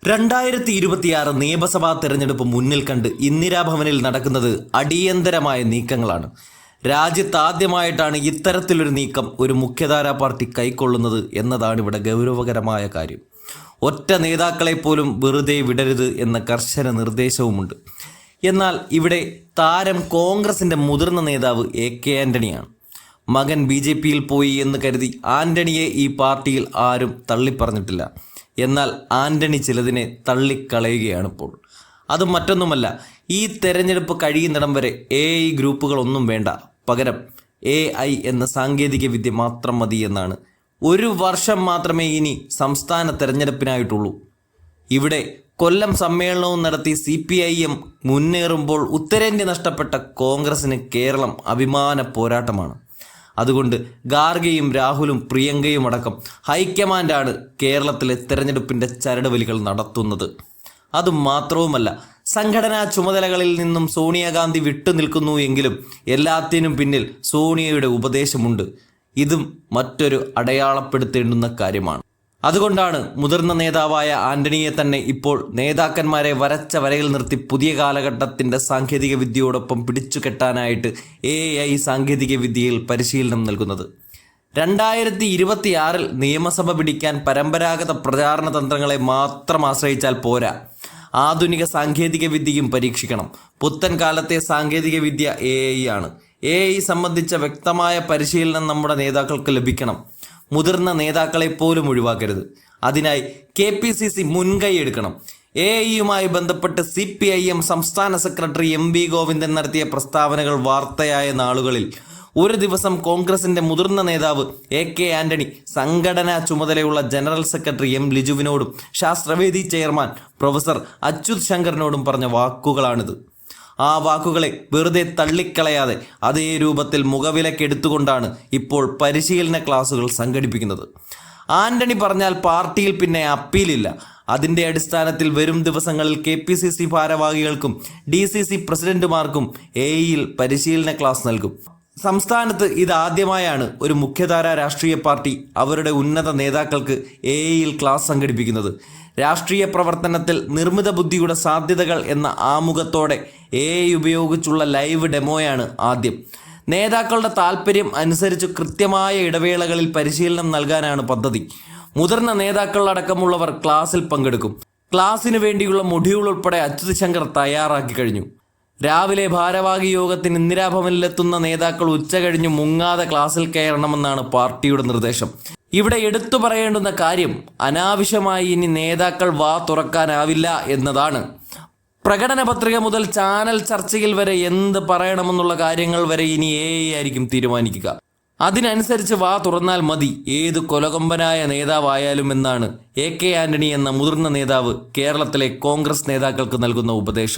2026 നിയമസഭാ തെരഞ്ഞെടുപ്പ് മുന്നിൽ കണ്ട് ഇന്ദിരാഭവനിൽ നടക്കുന്നത് അടിയന്തരമായ നീക്കങ്ങളാണ്. രാജ്യത്ത് ആദ്യമായിട്ടാണ് ഇത്തരത്തിലൊരു നീക്കം ഒരു മുഖ്യധാരാ പാർട്ടി കൈക്കൊള്ളുന്നത് എന്നതാണ് ഇവിടെ ഗൗരവകരമായ കാര്യം. ഒറ്റ നേതാക്കളെ പോലും വെറുതെ വിടരുത് എന്ന കർശന നിർദ്ദേശവുമുണ്ട്. എന്നാൽ ഇവിടെ താരം കോൺഗ്രസിൻ്റെ മുതിർന്ന നേതാവ് AK ആൻ്റണിയാണ്. മകൻ BJPയിൽ പോയി എന്ന് കരുതി ആൻ്റണിയെ ഈ പാർട്ടിയിൽ ആരും തള്ളിപ്പറഞ്ഞിട്ടില്ല. എന്നാൽ ആൻ്റണി ചിലതിനെ തള്ളിക്കളയുകയാണിപ്പോൾ. അത് മറ്റൊന്നുമല്ല, ഈ തെരഞ്ഞെടുപ്പ് കഴിയുന്നിടം വരെ AI ഗ്രൂപ്പുകളൊന്നും വേണ്ട, പകരം AI എന്ന സാങ്കേതിക വിദ്യ മാത്രം മതി എന്നാണ്. 1 വർഷം മാത്രമേ ഇനി സംസ്ഥാന തെരഞ്ഞെടുപ്പിനായിട്ടുള്ളൂ. ഇവിടെ കൊല്ലം സമ്മേളനവും നടത്തി CPIM മുന്നേറുമ്പോൾ ഉത്തരേന്ത്യ നഷ്ടപ്പെട്ട കോൺഗ്രസിന് കേരളം അഭിമാന പോരാട്ടമാണ്. അതുകൊണ്ട് ഗാർഗയും രാഹുലും പ്രിയങ്കയും അടക്കം ഹൈക്കമാൻഡാണ് കേരളത്തിലെ തെരഞ്ഞെടുപ്പിൻ്റെ ചരടുവലികൾ നടത്തുന്നത്. അതുമാത്രവുമല്ല, സംഘടനാ ചുമതലകളിൽ നിന്നും സോണിയാഗാന്ധി വിട്ടുനിൽക്കുന്നു എങ്കിലും എല്ലാത്തിനും പിന്നിൽ സോണിയയുടെ ഉപദേശമുണ്ട്. ഇതും മറ്റൊരു അടയാളപ്പെടുത്തേണ്ടുന്ന കാര്യമാണ്. അതുകൊണ്ടാണ് മുതിർന്ന നേതാവായ ആൻ്റണിയെ തന്നെ ഇപ്പോൾ നേതാക്കന്മാരെ വരച്ച വരയിൽ നിർത്തി പുതിയ കാലഘട്ടത്തിൻ്റെ സാങ്കേതിക വിദ്യയോടൊപ്പം പിടിച്ചു കെട്ടാനായിട്ട് AI സാങ്കേതിക വിദ്യയിൽ പരിശീലനം നൽകുന്നത്. 2026 നിയമസഭ പിടിക്കാൻ പരമ്പരാഗത പ്രചാരണ തന്ത്രങ്ങളെ മാത്രം ആശ്രയിച്ചാൽ പോരാ, ആധുനിക സാങ്കേതിക വിദ്യയും പരീക്ഷിക്കണം. പുത്തൻ കാലത്തെ സാങ്കേതിക വിദ്യ AI ആണ്. AI സംബന്ധിച്ച വ്യക്തമായ പരിശീലനം നമ്മുടെ നേതാക്കൾക്ക് ലഭിക്കണം. മുതിർന്ന നേതാക്കളെ പോലും ഒഴിവാക്കരുത്. അതിനായി KPCC മുൻകൈ എടുക്കണം. AI ബന്ധപ്പെട്ട് CPIM സംസ്ഥാന സെക്രട്ടറി MV ഗോവിന്ദൻ നടത്തിയ പ്രസ്താവനകൾ വാർത്തയായ നാളുകളിൽ ഒരു ദിവസം കോൺഗ്രസിന്റെ മുതിർന്ന നേതാവ് AK ആൻ്റണി സംഘടനാ ചുമതലയുള്ള ജനറൽ സെക്രട്ടറി M ലിജുവിനോടും ശാസ്ത്രവേദി ചെയർമാൻ പ്രൊഫസർ അച്യുത് ശങ്കറിനോടും പറഞ്ഞ വാക്കുകളാണിത്. ആ വാക്കുകളെ വെറുതെ തള്ളിക്കളയാതെ അതേ രൂപത്തിൽ മുഖവിലക്കെടുത്തുകൊണ്ടാണ് ഇപ്പോൾ പരിശീലന ക്ലാസുകൾ സംഘടിപ്പിക്കുന്നത്. ആൻ്റണി പറഞ്ഞാൽ പാർട്ടിയിൽ പിന്നെ അപ്പീലില്ല. അതിൻ്റെ അടിസ്ഥാനത്തിൽ വരും ദിവസങ്ങളിൽ KPCC ഭാരവാഹികൾക്കും DCC പ്രസിഡന്റുമാർക്കും AI പരിശീലന ക്ലാസ് നൽകും. സംസ്ഥാനത്ത് ഇതാദ്യമായാണ് ഒരു മുഖ്യധാരാ രാഷ്ട്രീയ പാർട്ടി അവരുടെ ഉന്നത നേതാക്കൾക്ക് AI ക്ലാസ് സംഘടിപ്പിക്കുന്നത്. രാഷ്ട്രീയ പ്രവർത്തനത്തിൽ നിർമ്മിത ബുദ്ധിയുടെ സാധ്യതകൾ എന്ന ആമുഖത്തോടെ AI ഉപയോഗിച്ചുള്ള ലൈവ് ഡെമോയാണ് ആദ്യം. നേതാക്കളുടെ താല്പര്യം അനുസരിച്ച് കൃത്യമായ ഇടവേളകളിൽ പരിശീലനം നൽകാനാണ് പദ്ധതി. മുതിർന്ന നേതാക്കളടക്കമുള്ളവർ ക്ലാസ്സിൽ പങ്കെടുക്കും. ക്ലാസ്സിന് വേണ്ടിയുള്ള മൊഡ്യൂൾ ഉൾപ്പെടെ അച്യുത് ശങ്കർ തയ്യാറാക്കി കഴിഞ്ഞു. രാവിലെ ഭാരവാഹി യോഗത്തിന് ഇന്ദിരാഭവനിലെത്തുന്ന നേതാക്കൾ ഉച്ച കഴിഞ്ഞ് മുങ്ങാതെ ക്ലാസ്സിൽ കയറണമെന്നാണ് പാർട്ടിയുടെ നിർദ്ദേശം. ഇവിടെ എടുത്തു പറയേണ്ടുന്ന കാര്യം, അനാവശ്യമായി ഇനി നേതാക്കൾ വാ തുറക്കാനാവില്ല എന്നതാണ്. പ്രകടന പത്രിക മുതൽ ചാനൽ ചർച്ചയിൽ വരെ എന്ത് പറയണമെന്നുള്ള കാര്യങ്ങൾ വരെ ഇനി AI ആയിരിക്കും തീരുമാനിക്കുക. അതിനനുസരിച്ച് വാ തുറന്നാൽ മതി ഏത് കൊലകൊമ്പനായ നേതാവായാലും എന്നാണ് AK ആൻ്റണി എന്ന മുതിർന്ന നേതാവ് കേരളത്തിലെ കോൺഗ്രസ് നേതാക്കൾക്ക് നൽകുന്ന ഉപദേശം.